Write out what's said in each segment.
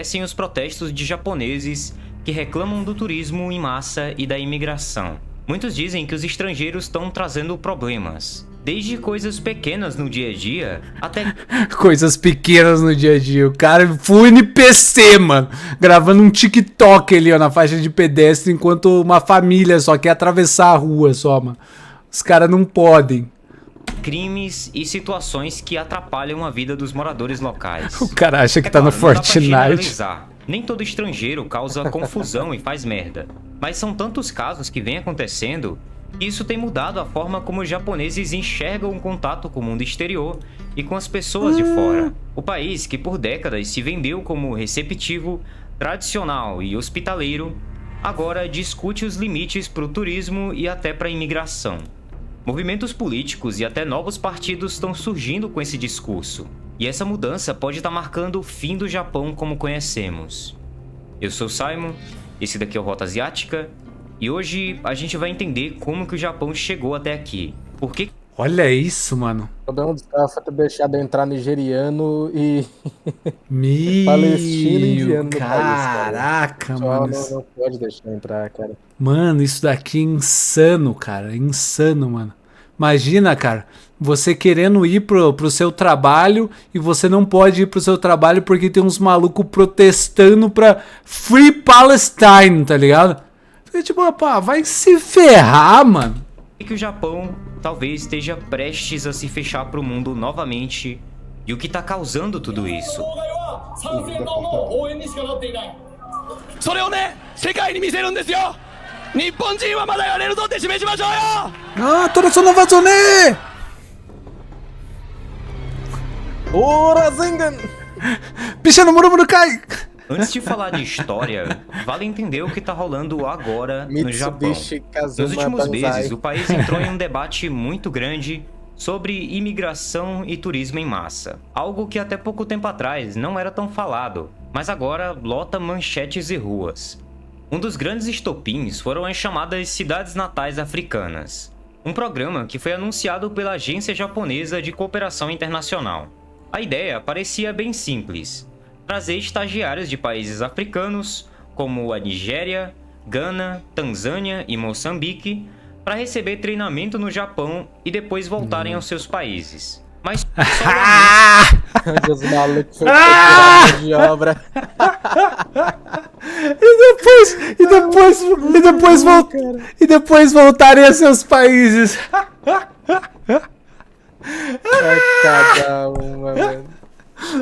crescem os protestos de japoneses que reclamam do turismo em massa e da imigração. Muitos dizem que os estrangeiros estão trazendo problemas, desde coisas pequenas no dia a dia até... Coisas pequenas no dia a dia. O cara foi NPC, mano, gravando um TikTok ali, ó, na faixa de pedestre, enquanto uma família só quer atravessar a rua só, mano. Os caras não podem. crimes e situações que atrapalham a vida dos moradores locais. O cara acha que tá no Fortnite. Nem todo estrangeiro causa confusão e faz merda. Mas são tantos casos que vem acontecendo que isso tem mudado a forma como os japoneses enxergam o contato com o mundo exterior e com as pessoas de fora. O país que por décadas se vendeu como receptivo, tradicional e hospitaleiro, agora discute os limites para o turismo e até para a imigração. Movimentos políticos e até novos partidos estão surgindo com esse discurso. E essa mudança pode estar marcando o fim do Japão como conhecemos. Eu sou o Simon, esse daqui é o Rota Asiática, e hoje a gente vai entender como que o Japão chegou até aqui. Por que... Olha isso, mano. O problema dos caras foi ter deixado entrar nigeriano e palestino e indiano no país, caraca, cara. mano. Não pode deixar entrar, cara. Mano, isso daqui é insano, cara. Insano, mano. Imagina, cara, você querendo ir pro seu trabalho e você não pode ir pro seu trabalho porque tem uns malucos protestando pra Free Palestine, tá ligado? Fica tipo, pá, vai se ferrar, mano. que o Japão talvez esteja prestes a se fechar pro mundo novamente e o que tá causando tudo isso? Ah, Toraço no Vazone! Ora, Zengan! Picha no Murumuru Kai! Antes de falar de história, vale entender o que tá rolando agora no Japão. Nos últimos meses, o país entrou em um debate muito grande sobre imigração e turismo em massa. Algo que até pouco tempo atrás não era tão falado, mas agora lota manchetes e ruas. Um dos grandes estopins foram as chamadas Cidades Natais Africanas, um programa que foi anunciado pela Agência Japonesa de Cooperação Internacional. A ideia parecia bem simples: trazer estagiários de países africanos, como a Nigéria, Gana, Tanzânia e Moçambique, para receber treinamento no Japão e depois voltarem aos seus países. Mas só os malucos foram de obra. E depois voltarem a seus países. É cada uma, mano.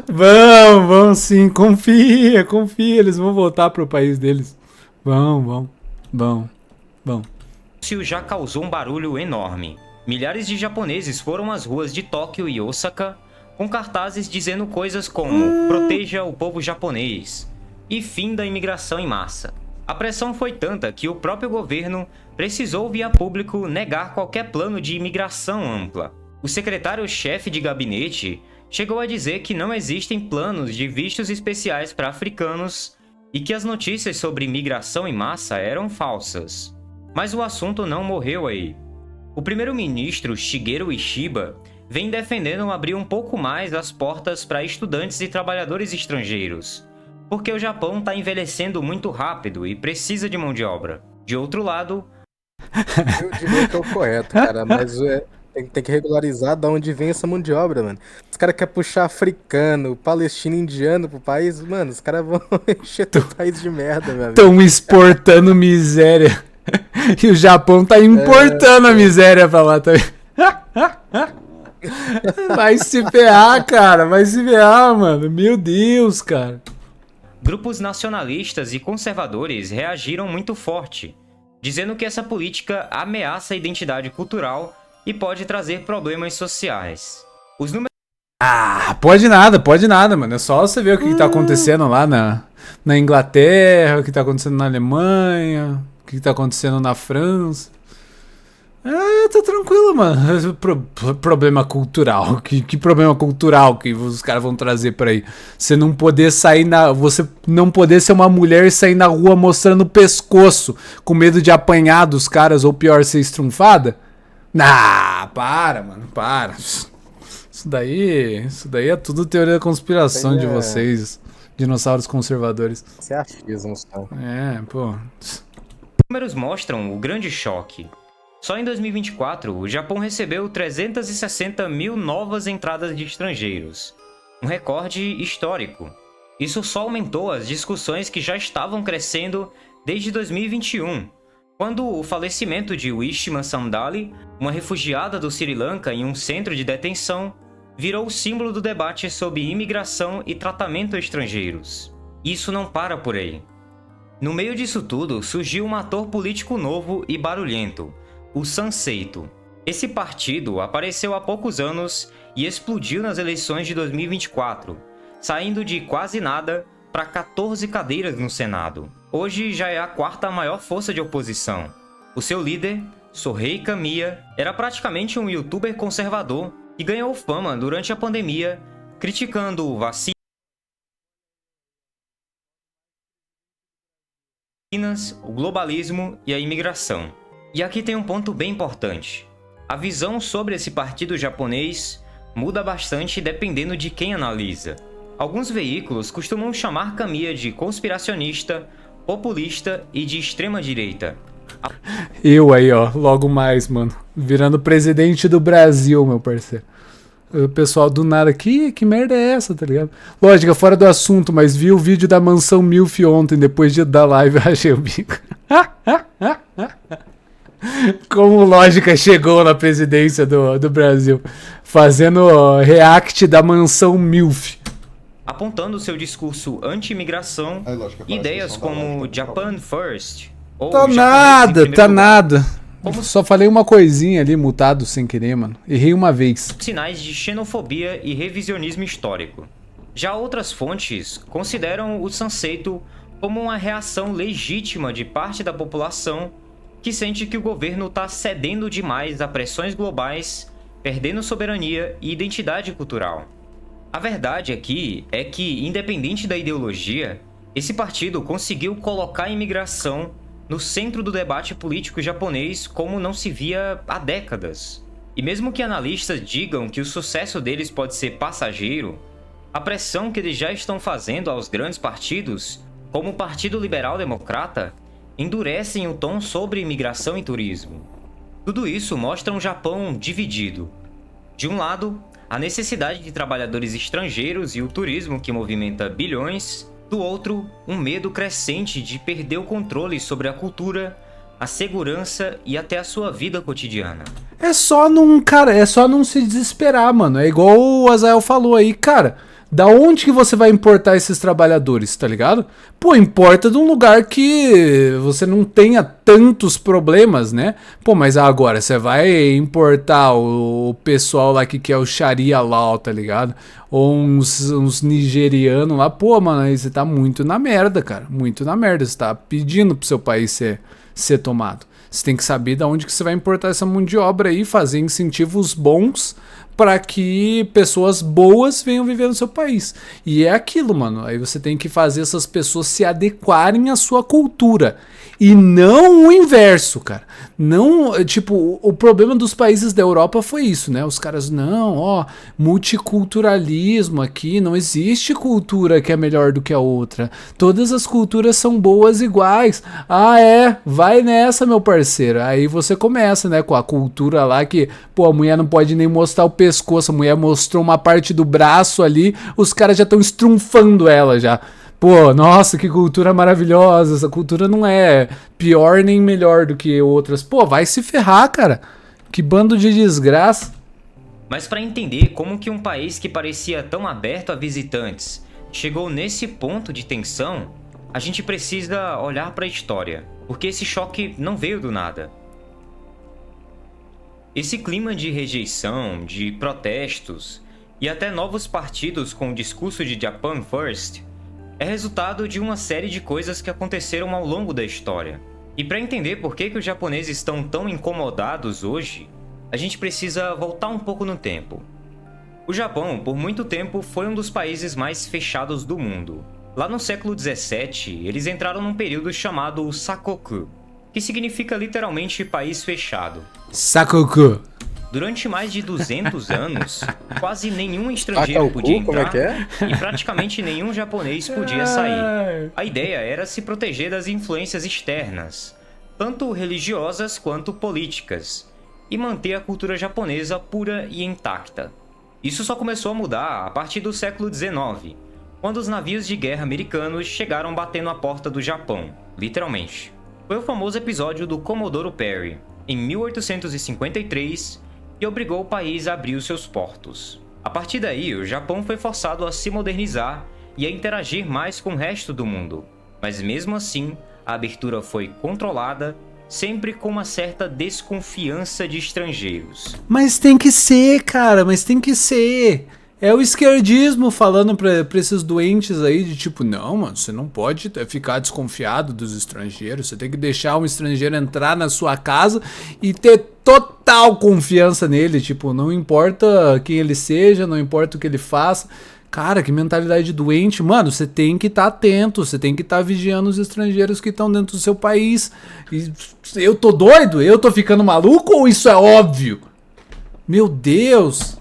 Vão sim, confia, eles vão voltar pro país deles. Vão. Isso já causou um barulho enorme. Milhares de japoneses foram às ruas de Tóquio e Osaka com cartazes dizendo coisas como proteja o povo japonês e fim da imigração em massa. A pressão foi tanta que o próprio governo precisou via público negar qualquer plano de imigração ampla. O secretário-chefe de gabinete chegou a dizer que não existem planos de vistos especiais para africanos e que as notícias sobre imigração em massa eram falsas. Mas o assunto não morreu aí. O primeiro-ministro Shigeru Ishiba vem defendendo abrir um pouco mais as portas para estudantes e trabalhadores estrangeiros, porque o Japão está envelhecendo muito rápido e precisa de mão de obra. De outro lado... Eu diria que é o correto, cara, mas tem que regularizar de onde vem essa mão de obra, mano. Os caras querem puxar africano, palestino, indiano pro país, mano, os caras vão encher o país de merda, velho. Estão exportando miséria. E o Japão tá importando a miséria pra lá também. Vai se ferrar, cara. Vai se ferrar, mano. Meu Deus, cara. Grupos nacionalistas e conservadores reagiram muito forte, dizendo que essa política ameaça a identidade cultural e pode trazer problemas sociais. Os números... Pode nada, mano. É só você ver o que tá acontecendo lá na Inglaterra, o que tá acontecendo na Alemanha, o que tá acontecendo na França. Tá tranquilo, mano. Problema cultural. Que problema cultural que os caras vão trazer por aí? Você não poder você não poder ser uma mulher e sair na rua mostrando o pescoço, com medo de apanhar dos caras, ou pior, ser estrunfada? Para, mano, para. Isso daí é tudo teoria da conspiração de vocês. Dinossauros conservadores. Isso é achismo, só. É, pô. Os números mostram o grande choque. Só em 2024, o Japão recebeu 360 mil novas entradas de estrangeiros. Um recorde histórico. Isso só aumentou as discussões que já estavam crescendo desde 2021, quando o falecimento de Wishima Sandali, uma refugiada do Sri Lanka em um centro de detenção, virou o símbolo do debate sobre imigração e tratamento a estrangeiros. Isso não para por aí. No meio disso tudo, surgiu um ator político novo e barulhento, o Sanseito. Esse partido apareceu há poucos anos e explodiu nas eleições de 2024, saindo de quase nada para 14 cadeiras no Senado. Hoje já é a quarta maior força de oposição. O seu líder, Sorei Kamiya, era praticamente um youtuber conservador e ganhou fama durante a pandemia, criticando vacinas, o globalismo e a imigração. E aqui tem um ponto bem importante. A visão sobre esse partido japonês muda bastante dependendo de quem analisa. Alguns veículos costumam chamar Kamiya de conspiracionista, populista e de extrema-direita. Eu aí, ó, logo mais, mano. Virando presidente do Brasil, meu parceiro. O pessoal do nada aqui, que merda é essa, tá ligado? Lógica, fora do assunto, mas vi o vídeo da mansão Milf ontem, depois da live, eu achei o bico. Como lógica chegou na presidência do Brasil, fazendo react da mansão Milf. Apontando seu discurso anti-imigração, ideias como Japan First ou Tá japonês em nada, primeiro tá lugar, nada. Como- Só falei uma coisinha ali, mutado sem querer, mano. Errei uma vez. sinais de xenofobia e revisionismo histórico. Já outras fontes consideram o Sanseito como uma reação legítima de parte da população que sente que o governo está cedendo demais a pressões globais, perdendo soberania e identidade cultural. A verdade aqui é que, independente da ideologia, esse partido conseguiu colocar a imigração no centro do debate político japonês como não se via há décadas. E mesmo que analistas digam que o sucesso deles pode ser passageiro, a pressão que eles já estão fazendo aos grandes partidos, como o Partido Liberal Democrata, endurecem o tom sobre imigração e turismo. Tudo isso mostra um Japão dividido. De um lado, a necessidade de trabalhadores estrangeiros e o turismo que movimenta bilhões. Do outro, um medo crescente de perder o controle sobre a cultura, a segurança e até a sua vida cotidiana. É só não se desesperar, mano. É igual o Azael falou aí, cara. Da onde que você vai importar esses trabalhadores, tá ligado? Pô, importa de um lugar que você não tenha tantos problemas, né? Pô, mas agora você vai importar o pessoal lá que quer o Sharia Law, tá ligado? Ou uns nigerianos lá, pô, mano, aí você tá muito na merda, cara. Muito na merda. Você tá pedindo pro seu país ser tomado. Você tem que saber de onde que você vai importar essa mão de obra aí, fazer incentivos bons para que pessoas boas venham viver no seu país. E é aquilo, mano. Aí você tem que fazer essas pessoas se adequarem à sua cultura. E não o inverso, cara. Não, tipo, o problema dos países da Europa foi isso, né? Os caras, não, ó, multiculturalismo aqui, não existe cultura que é melhor do que a outra. Todas as culturas são boas iguais. Ah, é? Vai nessa, meu parceiro. Aí você começa, né, com a cultura lá que, pô, a mulher não pode nem mostrar o pescoço, a mulher mostrou uma parte do braço ali, os caras já estão estrunfando ela já. Pô, nossa, que cultura maravilhosa. Essa cultura não é pior nem melhor do que outras. Pô, vai se ferrar, cara. Que bando de desgraça. Mas para entender como que um país que parecia tão aberto a visitantes chegou nesse ponto de tensão, a gente precisa olhar para a história, porque esse choque não veio do nada. Esse clima de rejeição, de protestos e até novos partidos com o discurso de Japan First é resultado de uma série de coisas que aconteceram ao longo da história. E para entender por que os japoneses estão tão incomodados hoje, a gente precisa voltar um pouco no tempo. O Japão, por muito tempo, foi um dos países mais fechados do mundo. Lá no século 17, eles entraram num período chamado Sakoku, que significa literalmente país fechado. Sakoku. Durante mais de 200 anos, quase nenhum estrangeiro podia como é entrar que é? e praticamente nenhum japonês podia sair. A ideia era se proteger das influências externas, tanto religiosas quanto políticas, e manter a cultura japonesa pura e intacta. Isso só começou a mudar a partir do século XIX, quando os navios de guerra americanos chegaram batendo a porta do Japão, literalmente. Foi o famoso episódio do Comodoro Perry, em 1853, que obrigou o país a abrir os seus portos. A partir daí, o Japão foi forçado a se modernizar e a interagir mais com o resto do mundo. Mas mesmo assim, a abertura foi controlada, sempre com uma certa desconfiança de estrangeiros. Mas tem que ser, cara, mas tem que ser. É o esquerdismo falando pra esses doentes aí de tipo, não, mano, você não pode ficar desconfiado dos estrangeiros, você tem que deixar um estrangeiro entrar na sua casa e ter total confiança nele, tipo, não importa quem ele seja, não importa o que ele faça. Cara, que mentalidade doente. Mano, você tem que estar atento, você tem que estar vigiando os estrangeiros que estão dentro do seu país. E eu tô doido? Eu tô ficando maluco ou isso é óbvio? Meu Deus!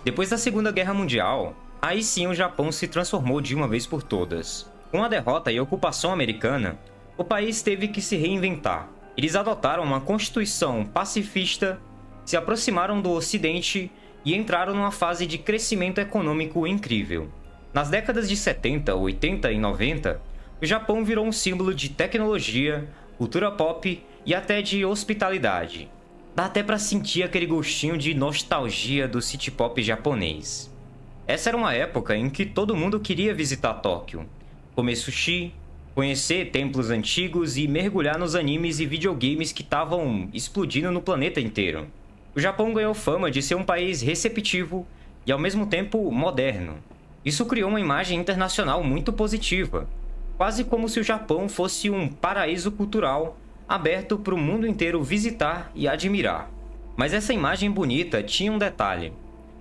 Depois da Segunda Guerra Mundial, aí sim o Japão se transformou de uma vez por todas. Com a derrota e a ocupação americana, o país teve que se reinventar. Eles adotaram uma constituição pacifista, se aproximaram do Ocidente e entraram numa fase de crescimento econômico incrível. Nas décadas de 70, 80 e 90, o Japão virou um símbolo de tecnologia, cultura pop e até de hospitalidade. Dá até pra sentir aquele gostinho de nostalgia do city pop japonês. Essa era uma época em que todo mundo queria visitar Tóquio, comer sushi, conhecer templos antigos e mergulhar nos animes e videogames que estavam explodindo no planeta inteiro. O Japão ganhou fama de ser um país receptivo e ao mesmo tempo moderno. Isso criou uma imagem internacional muito positiva, quase como se o Japão fosse um paraíso cultural aberto para o mundo inteiro visitar e admirar. Mas essa imagem bonita tinha um detalhe.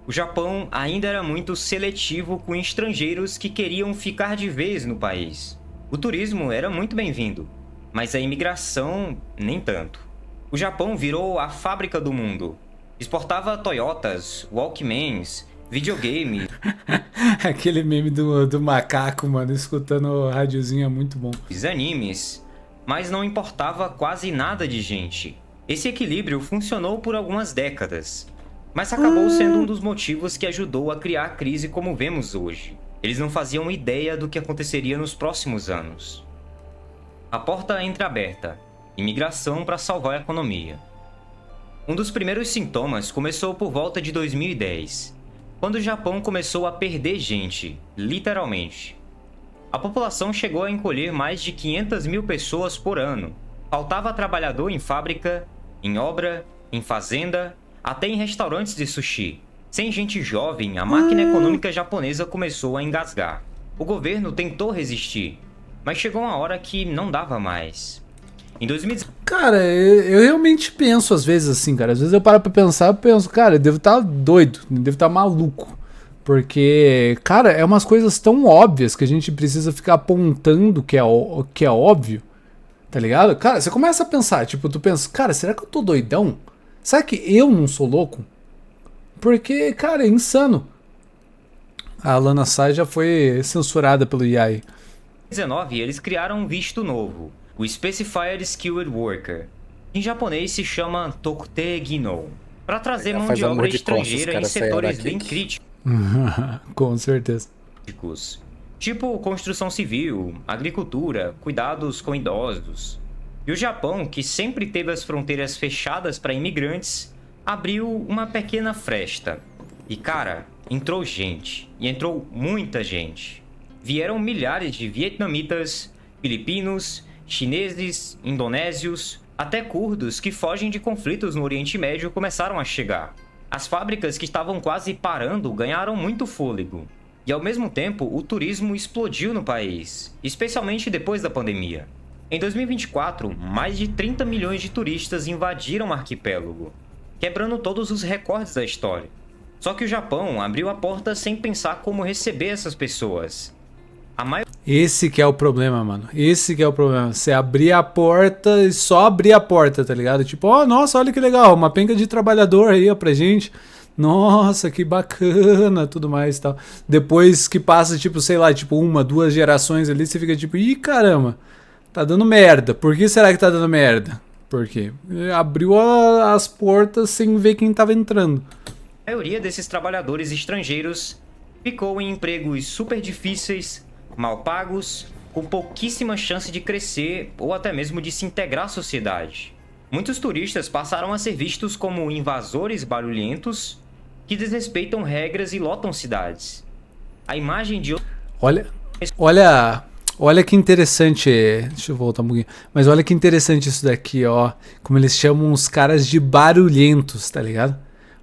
O Japão ainda era muito seletivo com estrangeiros que queriam ficar de vez no país. O turismo era muito bem-vindo, mas a imigração nem tanto. O Japão virou a fábrica do mundo. Exportava Toyotas, Walkmans, videogame. Aquele meme do macaco, mano, escutando o rádiozinho é muito bom. Animes, mas não importava quase nada de gente. Esse equilíbrio funcionou por algumas décadas, mas acabou sendo um dos motivos que ajudou a criar a crise como vemos hoje. Eles não faziam ideia do que aconteceria nos próximos anos. A porta entreaberta. Imigração para salvar a economia. Um dos primeiros sintomas começou por volta de 2010, quando o Japão começou a perder gente, literalmente. A população chegou a encolher mais de 500 mil pessoas por ano. Faltava trabalhador em fábrica, em obra, em fazenda, até em restaurantes de sushi. Sem gente jovem, a máquina econômica japonesa começou a engasgar. O governo tentou resistir, mas chegou uma hora que não dava mais. Em 2019... Cara, eu realmente penso às vezes assim, cara. Às vezes eu paro pra pensar e penso, cara, eu devo estar doido, eu devo estar maluco. Porque, cara, é umas coisas tão óbvias que a gente precisa ficar apontando que é óbvio, tá ligado? Cara, você começa a pensar, tipo, tu pensa, cara, será que eu tô doidão? Será que eu não sou louco? Porque, cara, é insano. A Lana Sai já foi censurada pelo IAI. Em 2019, eles criaram um visto novo, o Specified Skilled Worker. Em japonês se chama Tokute Gino, para trazer mão de obra estrangeira em setores bem críticos. Com certeza. Tipo construção civil, agricultura, cuidados com idosos. E o Japão, que sempre teve as fronteiras fechadas para imigrantes, abriu uma pequena fresta. E cara, entrou gente. E entrou muita gente. Vieram milhares de vietnamitas, filipinos, chineses, indonésios, até curdos que fogem de conflitos no Oriente Médio começaram a chegar. As fábricas que estavam quase parando ganharam muito fôlego. E ao mesmo tempo, o turismo explodiu no país, especialmente depois da pandemia. Em 2024, mais de 30 milhões de turistas invadiram o arquipélago, quebrando todos os recordes da história. Só que o Japão abriu a porta sem pensar como receber essas pessoas. A maioria Esse que é o problema, mano. Esse que é o problema. Você abrir a porta e só abrir a porta, tá ligado? Tipo, ó, nossa, olha que legal, uma penca de trabalhador aí, ó, pra gente. Nossa, que bacana, tudo mais e tal. Depois que passa, tipo, sei lá, tipo, 1, 2 gerações ali, você fica tipo, ih, caramba, tá dando merda. Por que será que tá dando merda? Por quê? Abriu as portas sem ver quem tava entrando. desses trabalhadores estrangeiros ficou em empregos super difíceis, mal pagos, com pouquíssima chance de crescer ou até mesmo de se integrar à sociedade. Muitos turistas passaram a ser vistos como invasores barulhentos que desrespeitam regras e lotam cidades. A imagem de Olha, olha que interessante. Deixa eu voltar um pouquinho. Mas olha que interessante isso daqui, ó. Como eles chamam os caras de barulhentos, tá ligado?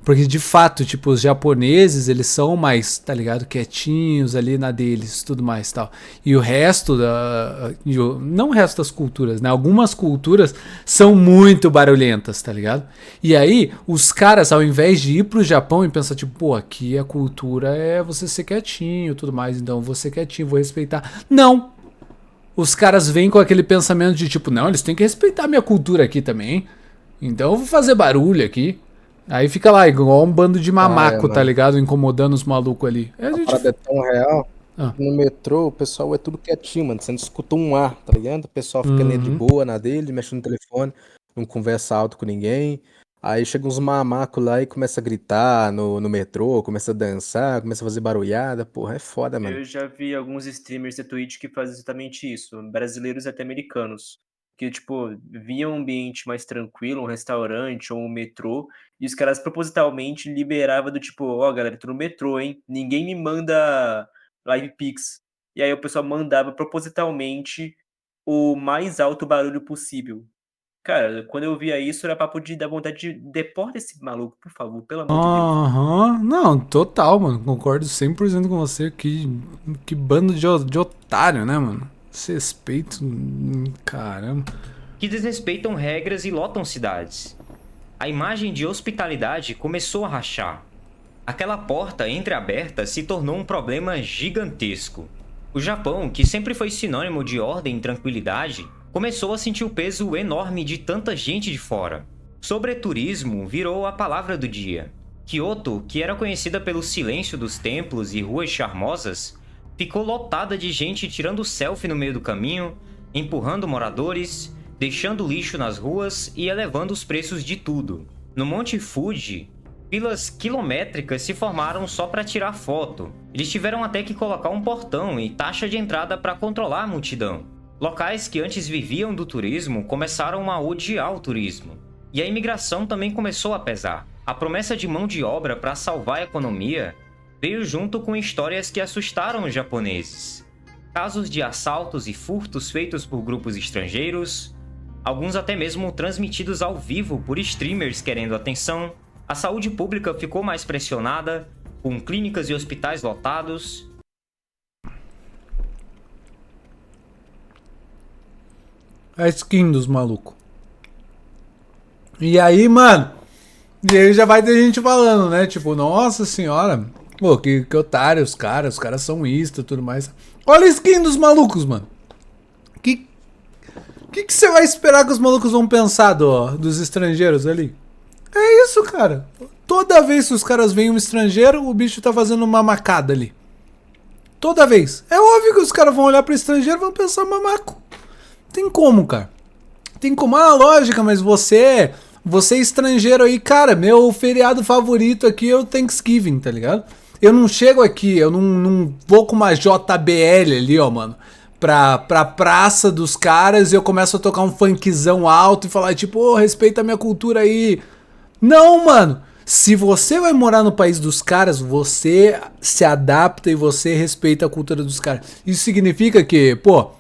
Porque de fato, tipo, os japoneses, eles são mais, tá ligado? Quietinhos ali na deles, tudo mais tal. E o resto não o resto das culturas, né? Algumas culturas são muito barulhentas, tá ligado? E aí, os caras, ao invés de ir pro Japão e pensar, tipo, pô, aqui a cultura é você ser quietinho, tudo mais, então vou ser quietinho, vou respeitar. Não! Os caras vêm com aquele pensamento de tipo, não, eles têm que respeitar a minha cultura aqui também. Então eu vou fazer barulho aqui. Aí fica lá, igual um bando de mamaco, tá ligado? Incomodando os malucos ali. A parada é tão real. No metrô, o pessoal é tudo quietinho, mano. Você não escuta um ar, tá ligado? O pessoal fica ali de boa na dele, mexe no telefone, não conversa alto com ninguém. Aí chega uns mamacos lá e começa a gritar no metrô, começa a dançar, começa a fazer barulhada. Porra, é foda, mano. Eu já vi alguns streamers da Twitch que fazem exatamente isso, brasileiros e até americanos. Que, tipo, via um ambiente mais tranquilo, um restaurante ou um metrô, e os caras propositalmente liberavam do tipo, ó, galera, tô no metrô, hein? Ninguém me manda live pix. E aí o pessoal mandava propositalmente o mais alto barulho possível. Cara, quando eu via isso, era papo de dar vontade de deporta esse maluco, por favor, pelo amor de Deus. Aham, não, total, mano. Concordo 100% com você. Que bando de otário, né, mano? Respeito, caramba. que desrespeitam regras e lotam cidades. A imagem de hospitalidade começou a rachar. Aquela porta entreaberta se tornou um problema gigantesco. O Japão, que sempre foi sinônimo de ordem e tranquilidade, começou a sentir o peso enorme de tanta gente de fora. Sobreturismo virou a palavra do dia. Kyoto, que era conhecida pelo silêncio dos templos e ruas charmosas, ficou lotada de gente tirando selfie no meio do caminho, empurrando moradores, deixando lixo nas ruas e elevando os preços de tudo. No Monte Fuji, filas quilométricas se formaram só para tirar foto. Eles tiveram até que colocar um portão e taxa de entrada para controlar a multidão. Locais que antes viviam do turismo começaram a odiar o turismo. E a imigração também começou a pesar. A promessa de mão de obra para salvar a economia veio junto com histórias que assustaram os japoneses. Casos de assaltos e furtos feitos por grupos estrangeiros, alguns até mesmo transmitidos ao vivo por streamers querendo atenção. A saúde pública ficou mais pressionada, com clínicas e hospitais lotados. A skin dos malucos. E aí, mano, e aí já vai ter gente falando, né? Tipo, nossa senhora, pô, que otário os caras são isto e tudo mais. Olha a skin dos malucos, mano. Que você vai esperar que os malucos vão pensar dos estrangeiros ali? É isso, cara. Toda vez que os caras veem um estrangeiro, o bicho tá fazendo uma macada ali. Toda vez. É óbvio que os caras vão olhar pro estrangeiro e vão pensar mamaco. Tem como, cara. Tem como. Ah, lógica, mas você é estrangeiro aí, cara. Meu feriado favorito aqui é o Thanksgiving, tá ligado? Eu não chego aqui, eu não vou com uma JBL ali, ó, mano, pra praça dos caras e eu começo a tocar um funkzão alto e falar, tipo, ô, respeita a minha cultura aí. Não, mano. Se você vai morar no país dos caras, você se adapta e você respeita a cultura dos caras. Isso significa que, pô,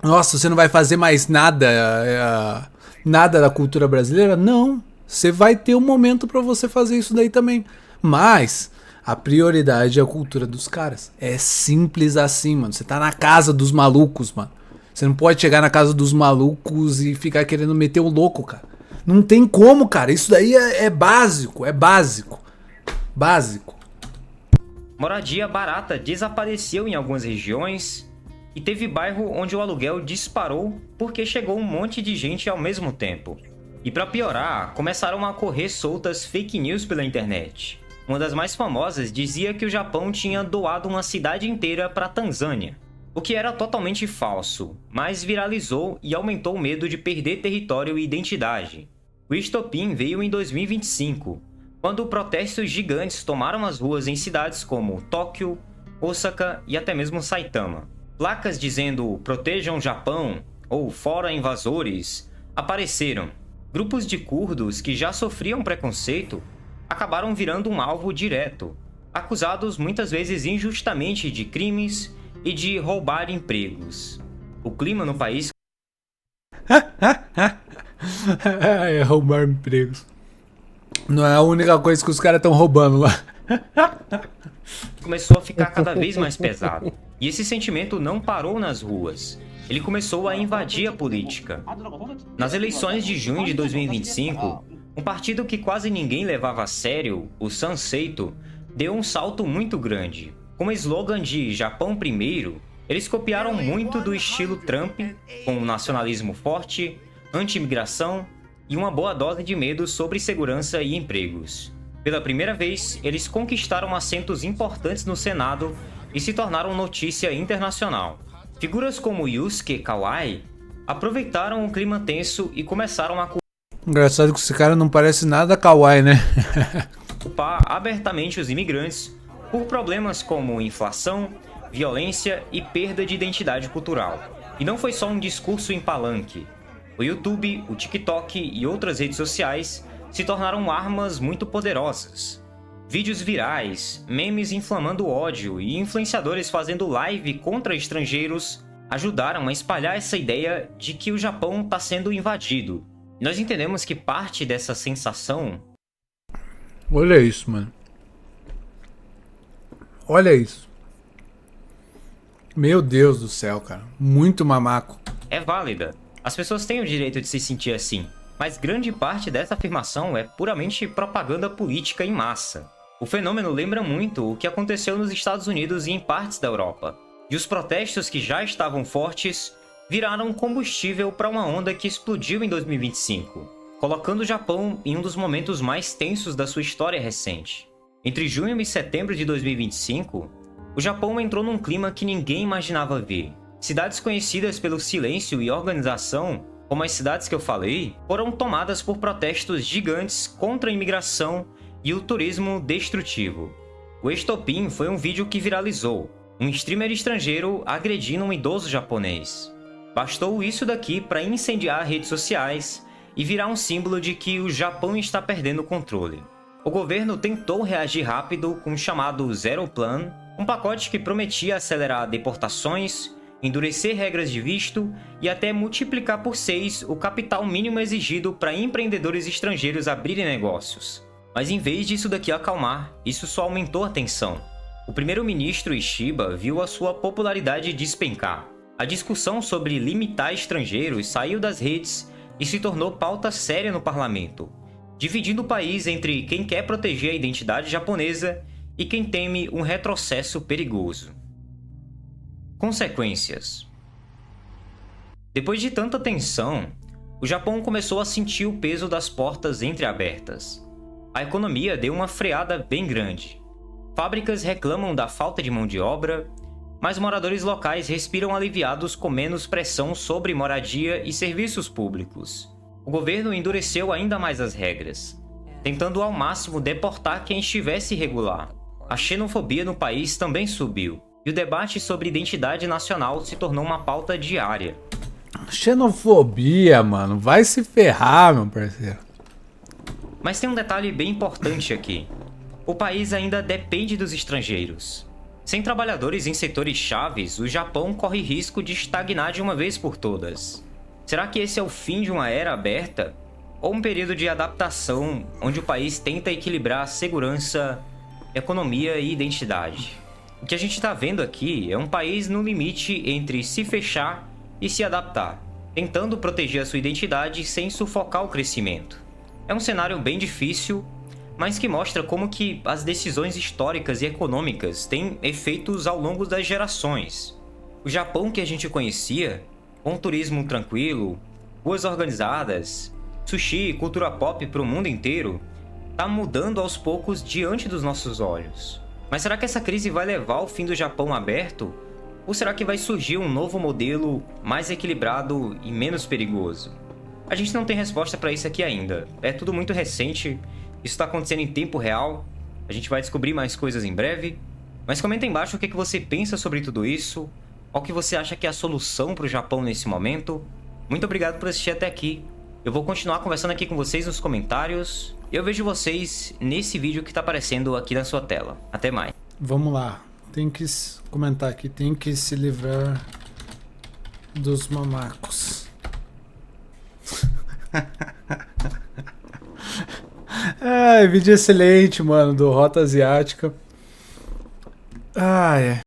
nossa, você não vai fazer mais nada da cultura brasileira? Não. Você vai ter um momento pra você fazer isso daí também. Mas a prioridade é a cultura dos caras. É simples assim, mano. Você tá na casa dos malucos, mano. Você não pode chegar na casa dos malucos e ficar querendo meter o louco, cara. Não tem como, cara. Isso daí é básico. É básico. Básico. Moradia barata desapareceu em algumas regiões. E teve bairro onde o aluguel disparou porque chegou um monte de gente ao mesmo tempo. E para piorar, começaram a correr soltas fake news pela internet. Uma das mais famosas dizia que o Japão tinha doado uma cidade inteira para a Tanzânia, o que era totalmente falso, mas viralizou e aumentou o medo de perder território e identidade. O estopim veio em 2025, quando protestos gigantes tomaram as ruas em cidades como Tóquio, Osaka e até mesmo Saitama. Placas dizendo "Protejam o Japão" ou "Fora invasores" apareceram. Grupos de curdos que já sofriam preconceito acabaram virando um alvo direto, acusados muitas vezes injustamente de crimes e de roubar empregos. O clima no país É roubar empregos. Não é a única coisa que os caras estão roubando lá. começou a ficar cada vez mais pesado. E esse sentimento não parou nas ruas. Ele começou a invadir a política. Nas eleições de junho de 2025, um partido que quase ninguém levava a sério, o Sanseito, deu um salto muito grande. Com o slogan de Japão Primeiro, eles copiaram muito do estilo Trump, com um nacionalismo forte, anti-imigração e uma boa dose de medo sobre segurança e empregos. Pela primeira vez, eles conquistaram assentos importantes no Senado e se tornaram notícia internacional. Figuras como Yusuke Kawai aproveitaram o clima tenso e começaram a Engraçado que esse cara não parece nada kawaii, né? culpar abertamente os imigrantes por problemas como inflação, violência e perda de identidade cultural. E não foi só um discurso em palanque. O YouTube, o TikTok e outras redes sociais se tornaram armas muito poderosas. Vídeos virais, memes inflamando ódio e influenciadores fazendo live contra estrangeiros ajudaram a espalhar essa ideia de que o Japão está sendo invadido. Nós entendemos que parte dessa sensação... Olha isso, mano. Olha isso. Meu Deus do céu, cara. Muito mamaco. é válida. As pessoas têm o direito de se sentir assim, mas grande parte dessa afirmação é puramente propaganda política em massa. O fenômeno lembra muito o que aconteceu nos Estados Unidos e em partes da Europa. E os protestos que já estavam fortes viraram combustível para uma onda que explodiu em 2025, colocando o Japão em um dos momentos mais tensos da sua história recente. Entre junho e setembro de 2025, o Japão entrou num clima que ninguém imaginava ver. Cidades conhecidas pelo silêncio e organização, como as cidades que eu falei, foram tomadas por protestos gigantes contra a imigração e o turismo destrutivo. O estopim foi um vídeo que viralizou, um streamer estrangeiro agredindo um idoso japonês. Bastou isso daqui para incendiar redes sociais e virar um símbolo de que o Japão está perdendo o controle. O governo tentou reagir rápido com o chamado Zero Plan, um pacote que prometia acelerar deportações, endurecer regras de visto e até multiplicar por 6 o capital mínimo exigido para empreendedores estrangeiros abrirem negócios. Mas em vez disso daqui acalmar, isso só aumentou a tensão. O primeiro-ministro Ishiba viu a sua popularidade despencar. A discussão sobre limitar estrangeiros saiu das redes e se tornou pauta séria no parlamento, dividindo o país entre quem quer proteger a identidade japonesa e quem teme um retrocesso perigoso. Consequências. Depois de tanta tensão, o Japão começou a sentir o peso das portas entreabertas. A economia deu uma freada bem grande. Fábricas reclamam da falta de mão de obra, mas moradores locais respiram aliviados com menos pressão sobre moradia e serviços públicos. O governo endureceu ainda mais as regras, tentando ao máximo deportar quem estivesse irregular. A xenofobia no país também subiu, e o debate sobre identidade nacional se tornou uma pauta diária. Xenofobia, mano. Vai se ferrar, meu parceiro. Mas tem um detalhe bem importante aqui. O país ainda depende dos estrangeiros. Sem trabalhadores em setores chaves, o Japão corre risco de estagnar de uma vez por todas. Será que esse é o fim de uma era aberta? Ou um período de adaptação onde o país tenta equilibrar segurança, economia e identidade? O que a gente está vendo aqui é um país no limite entre se fechar e se adaptar, tentando proteger a sua identidade sem sufocar o crescimento. É um cenário bem difícil, mas que mostra como que as decisões históricas e econômicas têm efeitos ao longo das gerações. O Japão que a gente conhecia, com um turismo tranquilo, ruas organizadas, sushi e cultura pop para o mundo inteiro, tá mudando aos poucos diante dos nossos olhos. Mas será que essa crise vai levar ao fim do Japão aberto? Ou será que vai surgir um novo modelo mais equilibrado e menos perigoso? A gente não tem resposta para isso aqui ainda. É tudo muito recente, isso está acontecendo em tempo real, a gente vai descobrir mais coisas em breve. Mas comenta aí embaixo o que você pensa sobre tudo isso, qual que você acha que é a solução para o Japão nesse momento. Muito obrigado por assistir até aqui. Eu vou continuar conversando aqui com vocês nos comentários. E eu vejo vocês nesse vídeo que está aparecendo aqui na sua tela. Até mais. Vamos lá. Tem que comentar aqui. Tem que se livrar dos mamacos. Vídeo excelente, mano, do Rota Asiática.